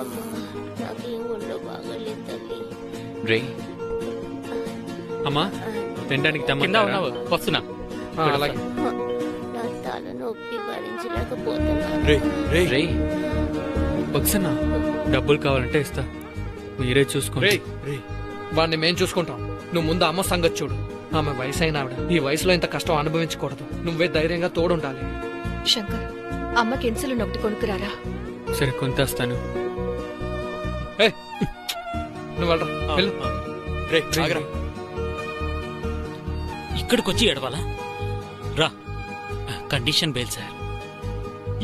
అమ్మా నాకేం ఒళ్ళో బాగలేదు తల్లి. రే అమ్మా తినడానికి కింద ఉన్నావు వస్తున్నా. అలాగే. నా తల నొప్పి భరించలేకపోతున్నాను. రే బక్సన్న డబ్బులు కావాలంటే ఇస్తా, మీరే చూసుకోండి. వాడిని మేం చూసుకుంటాం. నువ్వు ముందు అమ్మ సంగతి చూడు. ఆమె వయసు అయిన ఆవిడ ఈ వయసులో ఇంత కష్టం అనుభవించకూడదు. నువ్వే ధైర్యంగా తోడుండాలి. శంకర్, అమ్మకి ఇన్సులిన్ ఒకటి కొనుక్కురారా. సరే కొంతేస్తాను. నువ్వు వెళ్ళరా, వెళ్ళు. ఇక్కడికొచ్చి ఎడవాలా? రా. Condition bail sir.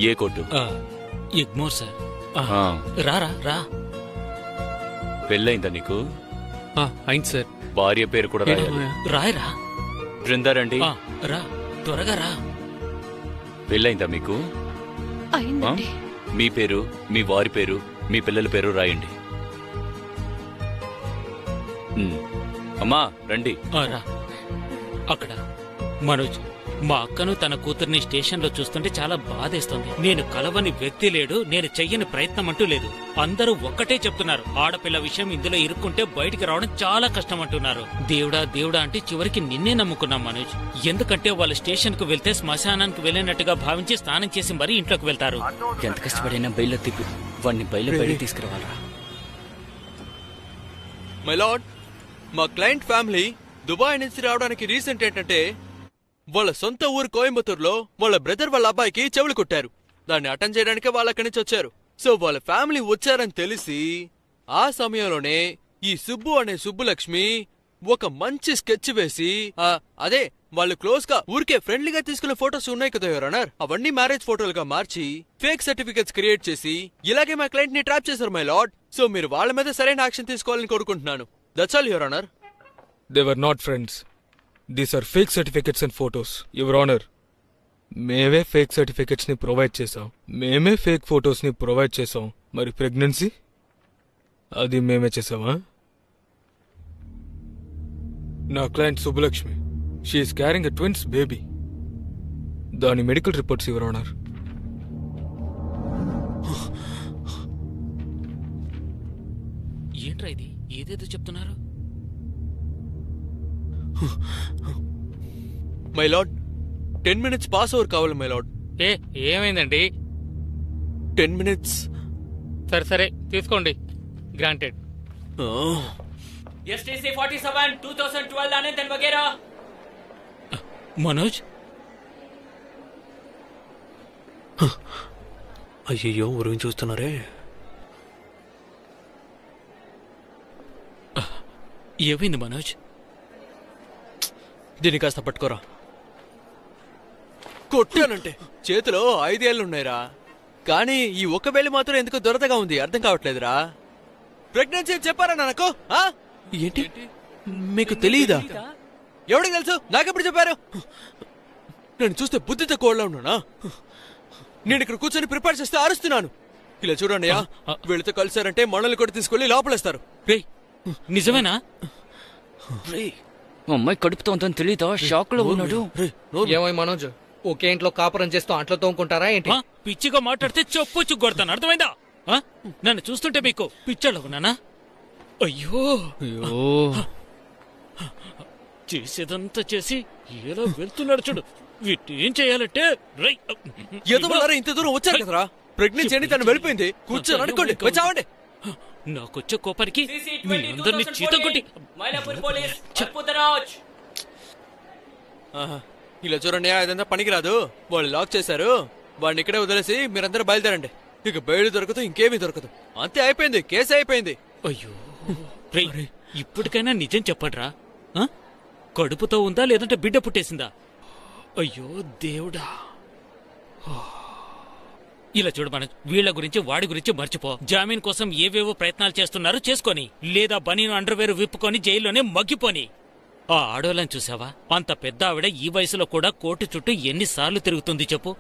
ఏ కొట్టు? ఎగ్మోర్ సార్. ఆ, రారా రా. పెళ్ళయిందా నీకు? అయింది సార్. భార్య పేరు కూడా రాయాలి. రాయరా. బృందారండి. రా త్వరగా రా. పెళ్ళయిందా మీకు? అయిందండి. మీ పేరు, మీ వారి పేరు, మీ పిల్లల పేరు రాయండి. అమ్మా రండి. రా. అక్కడ మనోజ్, మా అక్కను తన కూతుర్ని స్టేషన్లో చూస్తుంటే చాలా బాధేస్తుంది. నేను కలవని వ్యక్తి లేడు, నేను చెయ్యని ప్రయత్నం అంటూ లేదు. అందరూ ఒక్కటే చెప్తున్నారు, ఆడపిల్ల విషయం ఇందులో ఇరుక్కుంటే బయటికి రావడం చాలా కష్టం అంటున్నారు. దేవుడా దేవుడా అంటే చివరికి నిన్నే నమ్ముకున్నాం మనోజ్. ఎందుకంటే వాళ్ళు స్టేషన్ కు వెళ్తే శ్మశానానికి వెళ్ళినట్టుగా భావించి స్నానం చేసి మరీ ఇంట్లోకి వెళ్తారు. ఎంత కష్టపడైనా బయలు తిప్పి వాడిని బయలు తీసుకురావాలా? మై లార్డ్, మా క్లయింట్ ఫ్యామిలీ దుబాయ్ నుంచి రావడానికి రీజన్ ఏంటంటే వాళ్ళ సొంత ఊరు కోయంబత్తూరులో వాళ్ళ బ్రదర్ వాళ్ళ అబ్బాయికి చెవులు కొట్టారు. దాన్ని అటెండ్ చేయడానికే వాళ్ళు అక్కడి నుంచి వచ్చారు. సో వాళ్ళ ఫ్యామిలీ వచ్చారని తెలిసి ఆ సమయంలోనే ఈ సుబ్బు అనే సుబ్బులక్ష్మి ఒక మంచి స్కెచ్ వేసి అదే వాళ్ళు క్లోజ్ గా ఊరికే ఫ్రెండ్లీగా తీసుకున్న ఫోటోస్ ఉన్నాయి కదా యువర్ ఆనర్, అవన్నీ మ్యారేజ్ ఫోటోలుగా మార్చి ఫేక్ సర్టిఫికెట్స్ క్రియేట్ చేసి ఇలాగే మా క్లయింట్ ని ట్రాప్ చేశారు మై లార్డ్. సో మీరు వాళ్ళ మీద సరైన యాక్షన్ తీసుకోవాలని కోరుకుంటున్నాను. That's all your honour. They were not friends. These are fake certificates and photos. Your Honor, మేమే ఫేక్ సర్టిఫికెట్స్ ని ప్రొవైడ్ చేసాం, మేమే ఫేక్ ఫొటోస్ ని ప్రొవైడ్ చేసాం. మరి ప్రెగ్నెన్సీ అది మేమే చేసామా? నా client Subbalakshmi, she is carrying a twins baby. దాని మెడికల్ రిపోర్ట్స్ యువర్ ఆనర్. ఏంట్రా ఇది, ఏదేదో చెప్తున్నారు? My lord, 10 minutes pass over కావాలి మై లార్డ్. ఏమైందండి? 10 minutes. సరే సరే తీసుకోండి, గ్రాంటెడ్. STC 47 2012 ఆనందన్ వగేరా. మనోజ్, అయ్యో ఊరిని చూస్తున్నారే. ఏమైంది మనోజ్? దీన్ని కాస్త పట్టుకోరా. కొట్టానంటే చేతిలో 5 ఏళ్లున్నాయిరా, కానీ ఈ ఒక్క వేలు మాత్రం ఎందుకు దొరదగా ఉంది అర్థం కావట్లేదురా. ప్రెగ్నెన్సీ అని చెప్పారా నాకు? ఏంటి మీకు తెలియదా? ఎవడికి తెలుసు? నాకెప్పుడు చెప్పారు? నేను చూస్తే బుద్ధి తక్కువలా ఉన్నానా? నేను ఇక్కడ కూర్చొని ప్రిపేర్ చేస్తే అరుస్తున్నాను. ఇలా చూడండి, వీళ్ళతో కలిసారంటే మనల్ని కూడా తీసుకెళ్లి లోపలేస్తారు. నిజమేనా? అమ్మాయి కడుపుతో ఉందని తెలీదా? షాక్ లో ఉన్నాడు. ఏమై మనోజ్, ఒకే ఇంట్లో కాపురం చేస్తూ అంట్లో తోముకుంటారా ఏంటి? పిచ్చిగా మాట్లాడితే చెప్పొచ్చు కొడతాను, అర్థమైందా? నన్ను చూస్తుంటే మీకు పిచ్చోళ్ళ ఉన్నానా? అయ్యో చేసేదంతా చేసి ఎలా వెళ్తున్నాడు చూడు. వీటేం చేయాలంటే ఎదవలారా ఇంత దూరం వచ్చారు కదరా. ప్రెగ్నెన్సీ అని తను వెళ్ళిపోయింది. కూర్చొని అనుకోండి, వచ్చావండి. నాకొచ్చే కోపానికి మీ అందరినీ చీతం కొట్టి. మైలాపూర్ పోలీస్ అద్భుతరాజ్. ఇలా చూడండి, అదంతా పనికిరాదు. వాళ్ళు లాక్ చేశారు. వాడిని ఇక్కడే వదిలేసి మీరందరూ బయలుదేరండి. ఇక బయలు దొరకదు, ఇంకేమీ దొరకదు. అంతే, అయిపోయింది, కేసు అయిపోయింది. అయ్యో ఇప్పటికైనా నిజం చెప్పండ్రా. కడుపుతో ఉందా లేదంటే బిడ్డ పుట్టేసిందా? అయ్యో దేవుడా. ఇలా చూడు మనం, వీళ్ల గురించి వాడి గురించి మర్చిపో. జామీన్ కోసం ఏవేవో ప్రయత్నాలు చేస్తున్నారు, చేసుకొని. లేదా బనీను అండర్వేర్ విప్పుకొని జైల్లోనే మగ్గిపోని. ఆ ఆడోళ్ళని చూసావా? అంత పెద్ద ఆవిడ ఈ వయసులో కూడా కోర్టు చుట్టూ ఎన్నిసార్లు తిరుగుతుంది చెప్పు.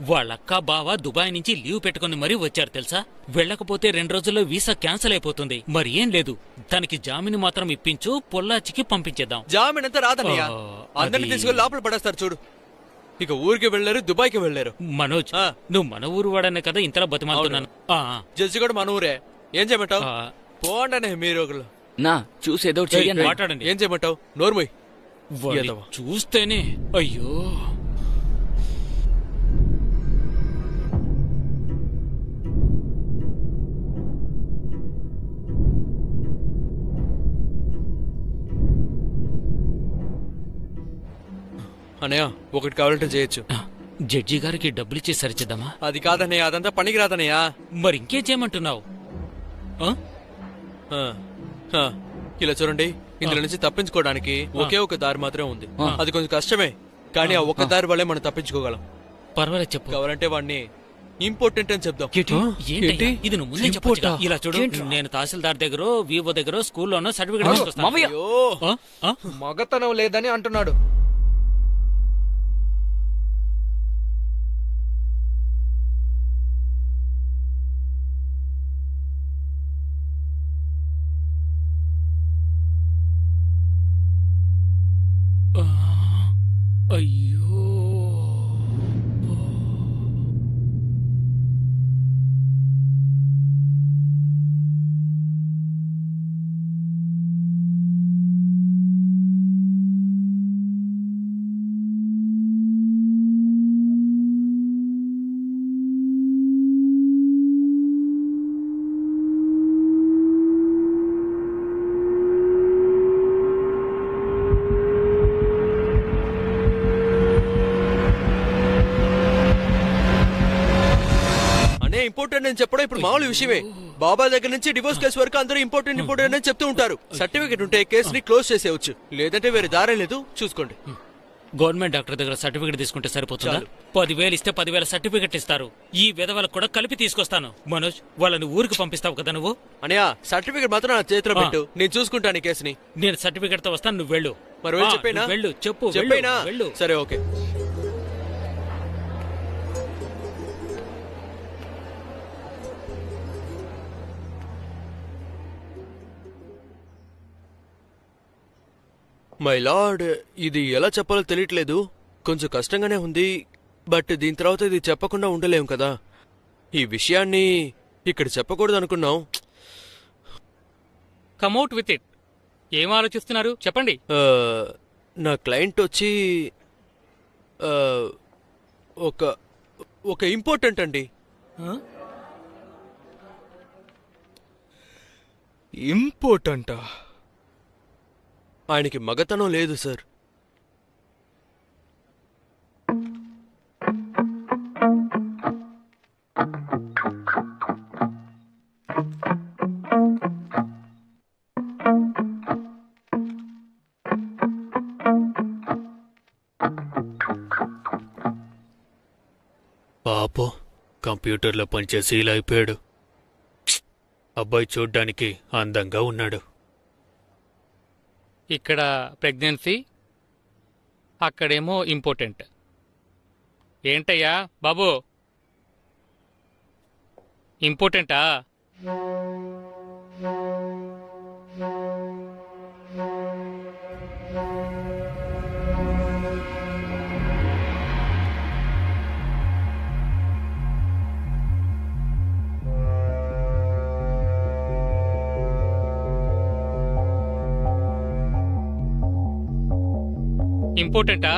వాళ్ళక్క బావ దుబాయ్ నుంచి లీవ్ పెట్టుకుని మరీ వచ్చారు తెలుసా. వెళ్ళకపోతే 2 రోజుల్లో వీసా క్యాన్సిల్ అయిపోతుంది. మరి ఏం లేదు, తనకి జామీన్ మాత్రం ఇప్పించు, పొల్లాచికి పంపించేద్దాం. జామీన్ అంతా రాదన్నయ్య, అందరిని తీసుకొని లోపల పడేస్తారు చూడు. ఇక ఊరికి వెళ్లారు, దుబాయ్కి వెళ్లారు. మనోజ్, నువ్వు మన ఊరు వాడనే కదా ఇంతలా బతిమాలుతున్నాను. జడ్జి కూడా మన ఊరే. ఏం చేయమంటావు ఆ, పోండనే మీరు ఒకళ్ళు నా చూసి ఏదో ఒకటి ఏయ్, చెయ్యన్నా. మాట్లాడండి ఏం చేయమంటావు నోర్మోయ్ వాడి ఏదవ్వ. చూస్తేనే అయ్యో. అనయ్య ఒకటి కావాలంటే చేయొచ్చు ఆ, జడ్జి గారికి డబ్బులు ఇచ్చి సరిచేద్దామా? అది కాదన్నయ్య అదంతా పనికి రాదన్నయ్యా మరి ఇంకేం చేయమంటున్నావు? ఆ? ఆ, ఆ, ఇలా చూడండి ఇందులో నుంచి తప్పించుకోవడానికి ఒకే ఒక దారి మాత్రమే ఉంది. అది కొంచెం కష్టమే కానీ ఆ ఒక్క దారి వల్లే మనం తప్పించుకోగలం. పర్వాలేదు చెప్పు. కావాలంటే వాడిని ఇంపార్టెంట్ అని చెప్దాం. ఏంటయ్యా? ఇది నువ్వు ముందే చెప్పొచ్చుగా. ఇలా చూడు, నేను తహసీల్దార్ దగ్గర వివో దగ్గర స్కూల్లోనో సర్టిఫికేట్ తీసుకొస్తాను. మామయ్య అయ్యో ఆ? ఆ? మగతనం లేదని అంటున్నాడు. ఆ, అయ్యో. అనే ఇంపార్టెంట్ అని చెప్పడం ఇప్పుడు మామూలు విషయమే. బాబాయ్ దగ్గర నుంచి డివోర్స్ కేసు వరకు అందరూ ఇంపార్టెంట్ అని చెప్తూ ఉంటారు. సర్టిఫికేట్ ఉంటే కేసుని క్లోజ్ చేసేయచ్చు, లేదంటే వేరే దారే లేదు. చూసుకోండి. గవర్నమెంట్ డాక్టర్ దగ్గర సర్టిఫికేట్ తీసుకుంటే సరిపోతుందా? 10,000 ఇస్తే 10,000 సర్టిఫికేట్ ఇస్తారు. ఈ విధవలకు కూడా కలిపి తీసుకొస్తాను. మనోజ్, వాళ్ళని ఊరికి పంపిస్తావు కదా నువ్వు? అనయ్య సర్టిఫికేట్ మాత్రం నా చేతిలో పెట్టు, నేను చూసుకుంటాను ఈ కేసుని. నేను సర్టిఫికేట్ తో వస్తాను, నువ్వు వెళ్ళు. మరి వెళ్ళి ఆ, చెప్పేనా? నువ్వు వెళ్ళు, చెప్పు, చెప్పేనా? వెళ్ళు. సరే ఓకే. మై లార్డ్, ఇది ఎలా చెప్పాలో తెలియట్లేదు. కొంచెం కష్టంగానే ఉంది. బట్ దీని తర్వాత ఇది చెప్పకుండా ఉండలేం కదా. ఈ విషయాన్ని ఇక్కడ చెప్పకూడదు అనుకున్నాం. కమ్అట్ విత్ ఇట్. ఏం ఆలోచిస్తున్నారు చెప్పండి. ఆ, నా క్లయింట్ వచ్చి ఆ, ఒక ఒక ఇంపార్టెంట్ అండి. ఇంపార్టెంటా? ఆయనకి మగతనం లేదు సార్. పాపం, కంప్యూటర్లో పనిచేసి ఇలా అయిపోయాడు. అబ్బాయి చూడ్డానికి అందంగా ఉన్నాడు. ఇక్కడ ప్రెగ్నెన్సీ, అక్కడేమో ఇంపార్టెంట్. ఏంటయ్యా బాబు, ఇంపార్టెంటా? ఇంపార్టెంటా?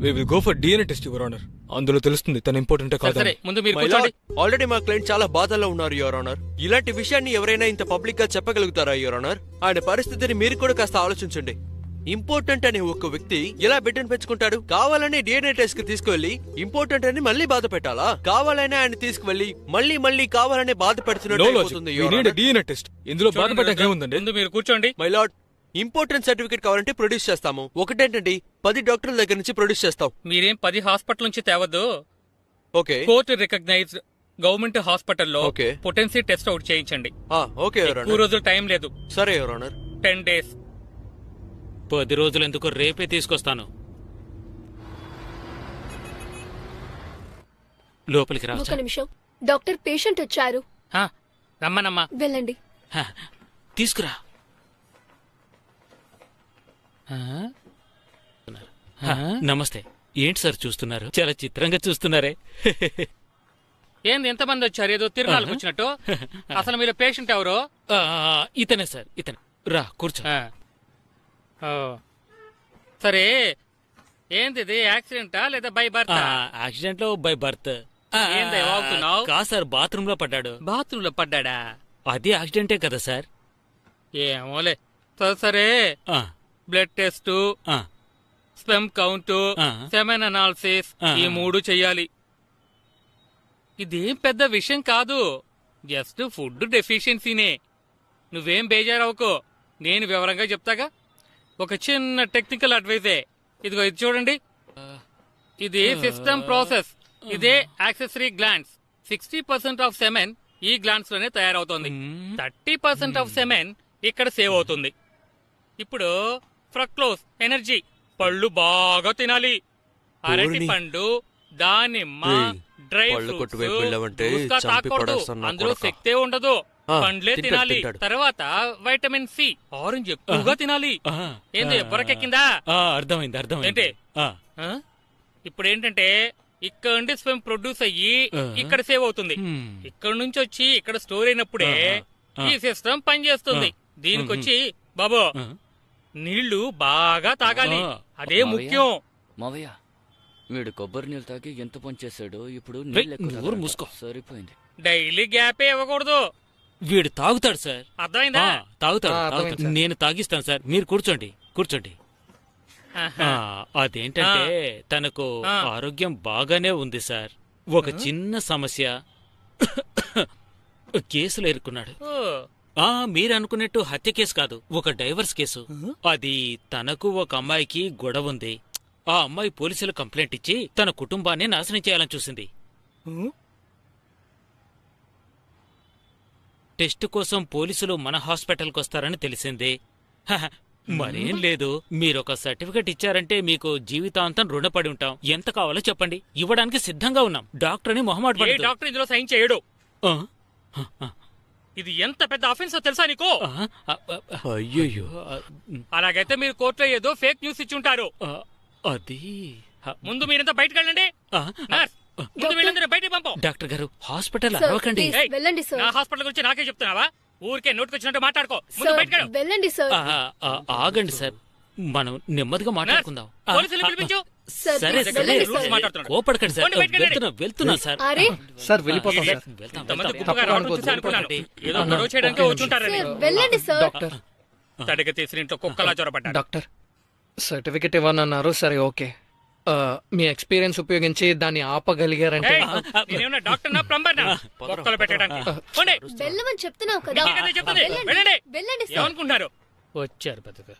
We will go for DNA test, Your Honor. అందులో తెలుస్తుంది తన ఇంపార్టెంట్ సరే సరే, కాదు. ముందు మీరు మై కూర్చోండి. లార్డ్, ఆల్రెడీ మా క్లయింట్ చాలా బాధల్లో ఉన్నారు యువర్ ఆనర్. ఇలాంటి విషయాన్ని ఎవరైనా ఇంత పబ్లిక్ గా చెప్పగలుగుతారా యువర్ ఆనర్? ఆయన పరిస్థితిని మీరు కూడా కాస్త ఆలోచించండి. ఇంపార్టెంట్ అనే ఒక వ్యక్తి ఎలా బిడ్డను పెంచుకుంటాడు? కావాలని డిఎన్ఏ టెస్ట్ కి తీసుకువెళ్లి ఇంపార్టెంట్ అని మళ్ళీ బాధ పెట్టాలా? కావాలనే ఆయన తీసుకువెళ్లి మళ్ళీ మళ్ళీ కావాలనే బాధ No పెడుతున్నట్టు logic. అయిపోతుంది, We your need a honour. DNA test. ఇందులో చూడండి బాధపడడానికి బ్రదర్, ఏముందండి? ముందు మీరు కూర్చోండి. మై లార్డ్, ఇంపార్టెంట్ సర్టిఫికేట్ కావాలంటే ప్రొడ్యూస్ చేస్తాము. ఒకటేంటండి 10 డాక్టర్ల దగ్గర నుంచి ప్రొడ్యూస్ చేస్తాం. మీరేం 10 హాస్పిటల్ నుంచి తేవద్దు. ఓకే కోర్టు రికగ్నైజ్డ్ గవర్నమెంట్ హాస్పిటల్లో ఓకే. పొటెన్సీ టెస్ట్ అవుట్ చేయించండి. ఓకే యువర్ ఎక్కువ ఆనర్. రోజులు టైం లేదు. సరే యువర్ ఆనర్. 10 days. 10 రోజులెందుకు, రేపే తీసుకొస్తాను. లోపలికి రా. ఒక నిమిషం. డాక్టర్, పేషెంట్ వచ్చారు. ఆ, రమ్మనమ్మా. వెళ్ళండి. తీసుకురా. నమస్తే. ఏంటి సార్ చూస్తున్నారు? చాలా చిత్రంగా చూస్తున్నారే. ఏంది ఎంతమంది వచ్చారు? ఏదో తిరునాళ్ళకి వచ్చినట్టు. అసలు మీరు పేషెంట్ ఎవరు? ఇతనే సార్, ఇతనే. రా కూర్చో. ఓ. సరే, ఏంది ఇది? యాక్సిడెంటా లేదా బై బర్త్? యాక్సిడెంట్ లో బై బర్త్. ఏంది వాగుతున్నావ్? కా సార్, బాత్రూమ్ లో పడ్డాడు. బాత్రూమ్ లో పడ్డాడా? అది యాక్సిడెంటే కదా సార్. ఏమోలే. సరే, ఆ, బ్లడ్ టెస్ట్, ఆ, స్పెమ్ కౌంట్, ఆ. సెమెన్ అనాలిసిస్, ఆ. ఈ 3 చెయ్యాలి. ఇదేం పెద్ద విషయం కాదు. జస్ట్ ఫుడ్ డెఫిషియన్సీనే. నువ్వేం బేజారవుకో, నేను వివరంగా చెప్తాగా. ఒక చిన్న టెక్నికల్ అడ్వైజే. ఇదిగో ఇది చూడండి. ఇది సిస్టమ్ ప్రాసెస్. ఇదే యాక్సెసరీ గ్లాండ్స్. 60% ఆఫ్ సెమెన్ ఈ గ్లాండ్స్ లోనే తయారవుతోంది. 30% ఆఫ్ సెమెన్ ఇక్కడ సేవ్ అవుతుంది. ఇప్పుడు ఫ్రక్టోస్, ఎనర్జీ. పళ్ళు బాగా తినాలి. అరటి పండు, దానిమ్మ, డ్రై పళ్ళు కొట్టు వైపు ఫ్రూట్స్ వెళ్ళావంటే జ్యూస్గా చంపి తాకూడదు. పడేస్తాను నా అందులో కొడకా. శక్తే ఉండదు. పండ్లే తింటాడు, తినాలి. తింటాడు. తర్వాత వైటమిన్ సి, ఆరెంజ్ ఎక్కువగా తినాలి. ఏంది బొరకెక్కిందా? అర్థమైంది, అర్థమైంది. ఏంటి? ఆ, ఇప్పుడు ఏంటంటే ఇక్కడ నుండి స్పెమ్ ప్రొడ్యూస్ అయ్యి ఇక్కడ సేవ్ అవుతుంది. ఇక్కడ నుంచి వచ్చి ఇక్కడ స్టోర్ అయినప్పుడే ఈ సిస్టమ్ పనిచేస్తుంది. దీనికొచ్చి బాబు నీళ్లు బాగా తాగాలి. అదే ముఖ్యం. మావయ్య, వీడు కొబ్బరి నీళ్ళు తాగి ఎంత పని చేశాడో ఇప్పుడు రేయ్, నీళ్ళు ఎక్కువ నోరు తాగాలంట. మూసుకో. సరిపోయింది. డైలీ గ్యాపే ఇవ్వకూడదు. వీడు తాగుతాడు సార్. అర్థమైందా? తాగుతాడు, అర్థమైంది తాగుతాడు. సార్. నేను తాగిస్తాను సార్. మీరు కూర్చోండి, కూర్చోండి. ఆహా. అదేంటంటే తనకు ఆ. ఆరోగ్యం బాగానే ఉంది సార్. ఒక చిన్న సమస్య. కేసులో ఇరుక్కున్నాడు. ఓ, మీరు అనుకున్నట్టు హత్య కేసు కాదు, ఒక డైవర్స్ కేసు. అది తనకు ఒక అమ్మాయికి గొడవ ఉంది. ఆ అమ్మాయి పోలీసులు కంప్లైంట్ ఇచ్చి తన కుటుంబాన్ని నాశనం చేయాలని చూసింది. టెస్ట్ కోసం పోలీసులు మన హాస్పిటల్కి వస్తారని తెలిసింది. హహ, మరేం లేదు. మీరొక సర్టిఫికెట్ ఇచ్చారంటే మీకు జీవితాంతం రుణపడి ఉంటాం. ఎంత కావాలో చెప్పండి, ఇవ్వడానికి సిద్ధంగా ఉన్నాం. డాక్టర్ అని మొహమాట ఏ పడద్దు. డాక్టర్ ఇందులో సైన్ చేయడు. ఆ, ఆ, ఇది ఎంత పెద్ద అఫెన్స్ తెలుసా నీకు? ఆ, ఆ, ఆ, అయ్యయ్యో. అలాగైతే మీరు కోర్టులో ఏదో ఫేక్ న్యూస్ ఇచ్చి ఉంటారు. ఆ, అది ముందు మీరంతా బయటకు వెళ్ళండి. ఆ, నర్స్, ముందు వీళ్ళందరూ బయటికి పంపం. డాక్టర్ గారు, హాస్పిటల్ సార్, అరవకండి. ప్లీజ్, ఏయ్, వెళ్ళండి సార్. నా హాస్పిటల్ గురించి నాకే చెప్తున్నావా? ఊరికే నోటికొచ్చినట్టు మాట్లాడుకో. ముందు సార్, బయటకు వెళ్ళండి సార్. ఆగండి సార్, మనం నెమ్మదిగా మాట్లాడుకుందాం. ఆ, పోలీసులు పిలిపించు. సార్, సరే ప్లీజ్, సరే, వెళ్ళండి రూల్స్ సార్. మాట్లాడుతున్నాడు. కోపడకండి సార్. పోండి, బయటికి వెళ్ళండి. వెళ్తున్నా సార్. అరే సార్ వెళ్ళిపోతాం సార్. వెళ్తాం, ఇంతమంది వెళ్తాం. గుంపుగా రావడం చూసి అనుకున్నాను. ఏదో గొడవ చేయడానికి వచ్చుంటారని. సార్, వెళ్ళండి సార్. డాక్టర్, తడిగా తీసిన ఇంట్లో కుక్కలా చొరబడ్డాడు. Doctor, certificate ఇవ్వనన్నారు. సరే, ఓకే. మీ ఎక్స్పీరియన్స్ ఉపయోగించి దాన్ని ఆపగలిగారంటే ఏయ్, నేనేమన్నా డాక్టర్ నా ప్లంబర్ నా కుక్కలు పెట్టడానికి? పోండి. వెళ్ళమని చెప్తున్నావు కదా. మీకే కదా చెప్తుంది. వెళ్ళండి. వెళ్ళండి సార్. ఏమనుకుంటున్నారు? వచ్చారు బతుక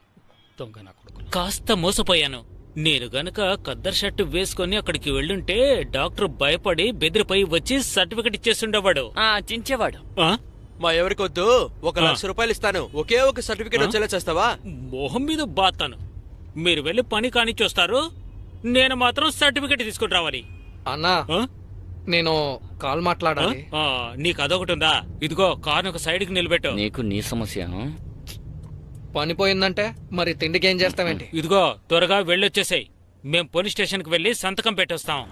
దొంగ నా కొడుకు. కాస్త మోసపోయాను. నేను గనక ఖద్దర్ షర్టు వేసుకొని అక్కడికి వెళ్ళుంటే డాక్టర్ భయపడి బెదిరిపోయి వచ్చి సర్టిఫికెట్ ఇచ్చేస్తుండేవాడు. చించేవాడు. ఆ? మా ఎవరికొద్దు, 1,00,000 రూపాయలు ఇస్తాను. ఒకే ఒక సర్టిఫికేట్ వచ్చేలా చేస్తావా? మొహం మీద బాతాను. మీరు వెళ్ళి పని కానిచ్చొస్తారు, నేను మాత్రం సర్టిఫికెట్ తీసుకుని రావాలి. అన్నా, ఆ? నేను కాల్ మాట్లాడాలి. ఆ, నీకు అదొకటి ఉందా? ఇదిగో కారును ఒక సైడ్కి నిలబెట్టు. నీకు నీ సమస్య. పని పోయిందంటే మరి తిండికి ఏం చేస్తావేంటి? ఇదిగో త్వరగా వెళ్ళొచ్చేసాయి. మేం పోలీస్ స్టేషన్కి వెళ్ళి సంతకం పెట్టొస్తాం.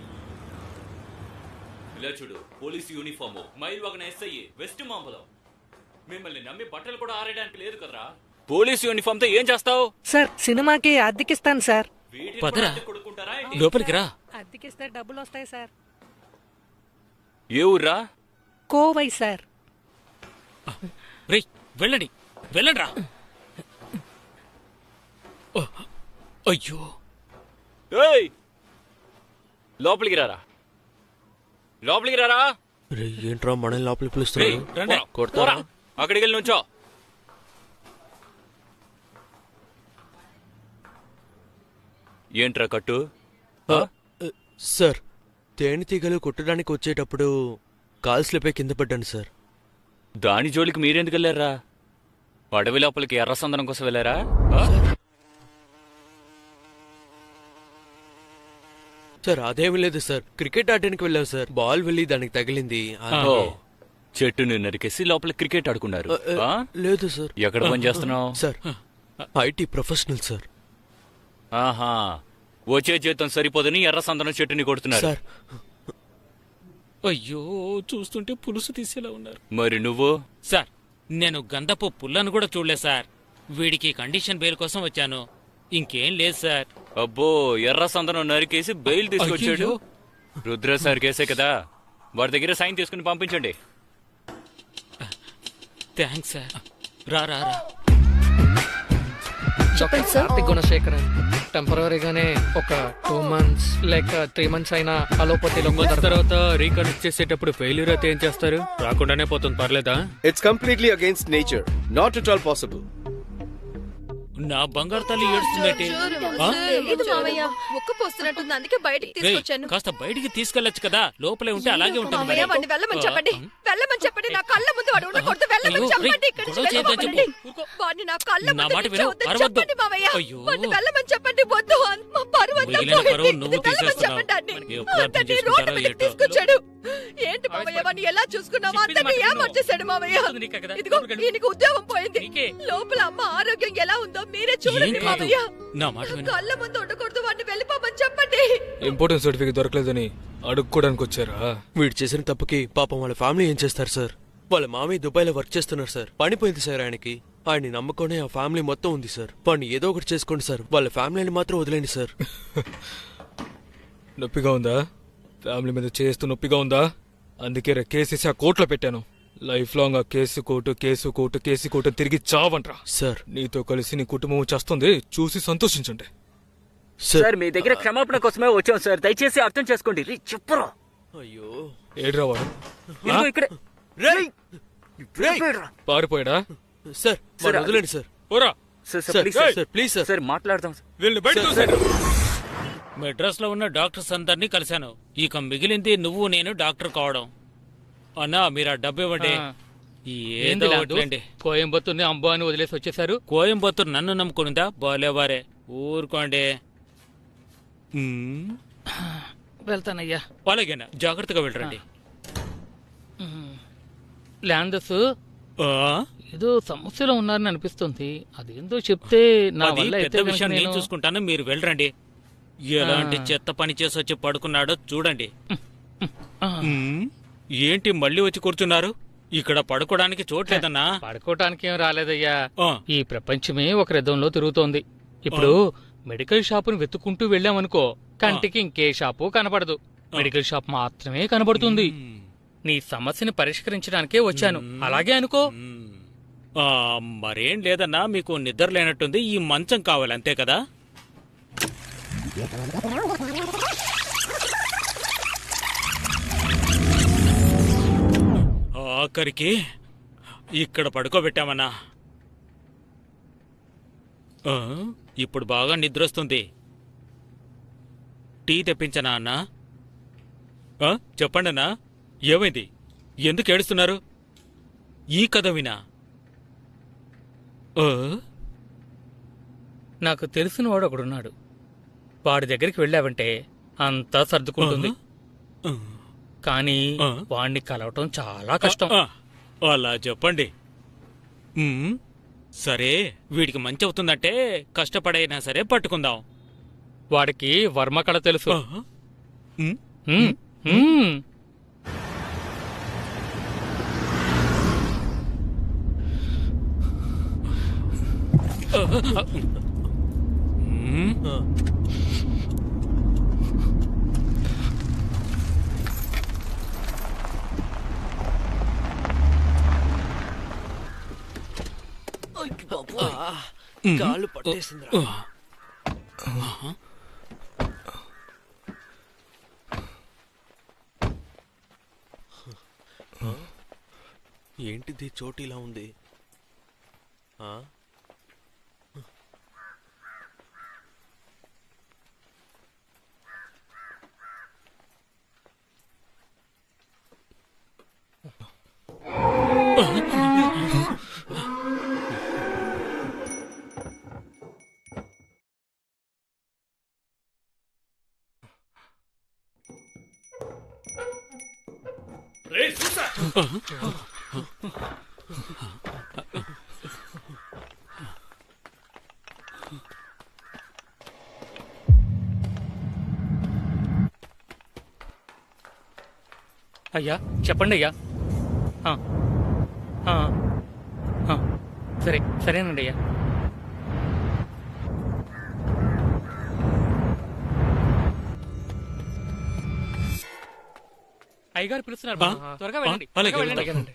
ఇలా చూడు, పోలీస్ యూనిఫామ్, మైల్ వగన ఎస్ఐ, వెస్ట్ మాంబలం. మిమ్మల్ని నమ్మి బట్టలు కూడా ఆరేయడానికి లేదు కదరా. పోలీస్ యూనిఫామ్ తో ఏం చేస్తావు? సార్, సినిమాకి అద్దెకిస్తాను సార్. పదరా, కొడుకుంటారా? లోపలికి రా. అద్దెకిస్తే డబ్బులు వస్తాయి సార్. ఏ ఊర్రా? కోవై సార్. రేయ్, వెళ్ళండి, వెళ్ళండి రా. అయ్యో, ఏయ్, లోపలికి రారా, లోపలికి రారా. ఏంట్రా మనల్ని లోపలికి రేయ్, పిలుస్తున్నాడు? రండి. కొడతారా? అక్కడికి వెళ్ళి నుంచో. ఏంట్రా కట్టు? సార్, తేనెటీగలు కుట్టడానికి వచ్చేటప్పుడు కాల్ స్లిప్ అయి కింద పడ్డాను సార్. దాని జోలికి మీరెందుకు వెళ్ళారా? అడవి లోపలికి ఎర్ర సందనం కోసం వెళ్ళారా? ఆ? సార్ అదేమీ లేదు సార్, క్రికెట్ ఆడడానికి వెళ్ళాం సార్. బాల్ వెళ్ళి దానికి తగిలింది. ఓ, చెట్టుని నరికేసి లోపల క్రికెట్ ఆడుకున్నారు. ఆ? లేదు సార్. ఎక్కడ పని చేస్తున్నావు? Sir IT professional sir. ఆహా, వచ్చే జీతం సరిపోదని ఎర్ర సందనం చెట్టుని కొడుతున్నారు. సార్ అయ్యో, చూస్తుంటే పులుసు తీసేలా ఉన్నారు. మరి నువ్వు? సార్, నేను గంధపు పుల్లను కూడా చూడలేదు సార్. వీడికి కండిషన్ బెయిల్ కోసం వచ్చాను, ఇంకేం లేదు సార్. అబ్బో, ఎర్ర సందనం నరికేసి బెయిల్ తీసుకొచ్చాడు. రుద్ర సార్ కేసే కదా, వాడి దగ్గర సైన్ తీసుకుని పంపించండి. Thanks sir. రా రా రా. చెప్పండి సార్. కార్తిక్ గుణశేఖరన్ టెంపరీగానే ఒక 2 months లేక 3 months అయినా అలోపతిలో తర్వాత రీకనెక్ట్ చేసేటప్పుడు ఫెయిల్యూర్ అయితే ఏం చేస్తారు? రాకుండానే పోతుంది, పర్లేదా? It's completely against nature. Not at all possible. నా బంగారు తల్లి ఏడుస్తుందటి. తెలీదు మావయ్య, ముక్కు పోస్తున్నట్టుంది, అందుకే బయటికి తీసుకొచ్చాను. కాస్త బయటికి తీసుకెళ్లొచ్చు కదా, లోపలే ఉంటే అలాగే ఉంటుంది. మావయ్య, వాడిని వెళ్ళమని చెప్పండి. వెళ్ళమని చెప్పండి. నా కళ్ళ ముందు వాడు ఉండకూడదు. వెళ్ళమని అయ్యో, చెప్పండి. ఇక్కడి నుంచి గొడవ చేయొద్దని వెళ్ళమని. చెప్పు. వాడిని నా కళ్ళ నా ముందు మాట నుంచి విను, వద్దని అరవద్దు. చెప్పండి మావయ్య. అయ్యో. వాడిని వెళ్ళమని చెప్పండి. వద్దు, మా పరువు అంతా మిగిలిన పరువు పోయింది. నువ్వు వెళ్ళమని తీసేస్తున్నావు. చెప్పండి. ఎప్పుడు అర్థం అందరినీ చేసుకుంటారో రోడ్డు మీదకి ఏటో. తీసుకొచ్చాడు. ఏంటి మావయ్య, వాడిని ఎలా చూసుకున్నావు? చెప్పింది అందరినీ మాట విను. ఏమర్చేశాడు మావయ్య. చెప్తుంది నీకే కదా. ఇదిగో ఈయనకి ఉద్యోగం పోయింది. నీకే. లోపల అమ్మ ఆరోగ్యం ఎలా ఉందో మీరే ఏం చూడండి కాదు, మావయ్య. నా మాట విను. కళ్ళ ముందు ఉండకూడదు. వాడిని వెళ్ళిపోమని చెప్పండి. ఇంపార్టెన్స్ సర్టిఫికేట్ దొరకలేదని అడుక్కోడానికి వచ్చారా? వీడు చేసిన తప్పుకి పాపం వాళ్ళ ఫ్యామిలీ ఏం చేస్తారు సార్? వాళ్ళ మామయ్య దుబాయ్లో వర్క్ చేస్తున్నారు సార్. పనిపోయింది సార్ ఆయనకి. ఆయన్ని నమ్ముకొని ఆ ఫ్యామిలీ మొత్తం ఉంది సార్. వాడిని ఏదో ఒకటి చేసుకోండి సార్. వాళ్ళ ఫ్యామిలీని మాత్రం వదిలేండి సార్. నొప్పిగా ఉందా? ఫ్యామిలీ మీద చేస్తూ నొప్పిగా ఉందా? అందుకే కేసేసి ఆ కోర్టులో పెట్టాను. లైఫ్ లాంగ్ ఆ కేసు కోర్టు తిరిగి చావంట్రా. సార్ నీతో కలిసి నీ కుటుంబం చేస్తుంది, చూసి సంతోషించండి. సార్, మీ దగ్గర క్షమాపణ కోసమే వచ్చాం సార్, దయచేసి అర్థం చేసుకోండి. చెప్పరా? అయ్యో, ఏడ్రా వాడు? ఇదిగో ఇక్కడే. పారిపోయాడా? సార్ వాడిని వదిలేండి sir. Vora sir, sir please sir. Sir please sir. Sir, మాట్లాడదాం సార్. వీళ్ళని బయట తోసేయండి. మెడ్రాస్ లో ఉన్న డాక్టర్స్ అందరినీ కలిశాను. ఇక మిగిలింది నువ్వు నేను డాక్టర్ కావడం. అన్నా, మీరు ఆ డబ్బు ఇవ్వండి. ఏంది ఏదో లాదు? ఒకటిలేండి. కోయంబత్తూర్ని అంబా అని వదిలేసి వచ్చేసారు. కోయంబత్తూరు నన్ను నమ్ముకునిందా? బాలేవారే, ఊరుకోండి. వెళ్తానయ్యా. అలాగేనా, జాగ్రత్తగా వెళ్ళరండి. ల్యాండస్ ఆ? ఏదో సమస్యలో ఉన్నారని అనిపిస్తుంది. అదేందో చెప్తే నా అది వల్ల అయితే పెద్ద గనుక విషయం నేను నేను- చూసుకుంటాను, మీరు వెళ్ళరండి. ఎలాంటి చెత్త పని చేసి వచ్చి పడుకున్నాడో చూడండి. ఆ, ఏంటి మళ్ళీ వచ్చి కూర్చున్నారు? ఇక్కడ పడుకోవడానికి చోట్లేదన్నా. పడుకోవటానికి ఏం రాలేదయ్యా. ఆ. ఈ ప్రపంచమే ఒక రథంలో తిరుగుతోంది. ఇప్పుడు మెడికల్ షాపును వెతుక్కుంటూ వెళ్ళామనుకో, కంటికి ఇంకే షాపు కనబడదు. మెడికల్ షాప్ మాత్రమే కనబడుతుంది. నీ సమస్యని పరిష్కరించడానికే వచ్చాను, అలాగే అనుకో. ఆ, మరేం లేదన్నా, మీకు నిద్ర లేనట్టుంది. ఈ మంచం కావాలి అంతే కదా? ఆఖరికి ఇక్కడ పడుకోబెట్టామన్నా. ఆ, ఇప్పుడు బాగా నిద్రొస్తుంది. టీ తెప్పించనా అన్నా? ఆ, చెప్పండి అన్నా, ఏమైంది? ఎందుకు ఏడుస్తున్నారు? ఈ కథ వినా? ఆ? నాకు తెలిసిన వాడు ఒకడున్నాడు. వాడి దగ్గరికి వెళ్ళావంటే అంతా సర్దుకుంటుంది. కానీ వాణ్ణి కలవటం చాలా కష్టం. అలా చెప్పండి. సరే, వీడికి మంచి అవుతుందంటే కష్టపడైనా సరే పట్టుకుందాం. వాడికి వర్మకళ తెలుసు. కాళ్ళు పట్టేసిందిరా. ఏంటిది చోటు ఇలా ఉంది? ఆ? అయ్యా చెప్పండి అయ్యా. ఆ, ఆ, ఆ, సరేనండి అయ్యా. అయ్యగారు పిలుస్తున్నారు బాబు. త్వరగా వెళ్ళండి. అలాగే త్వరగా వెళ్ళండి. వెళ్తాం.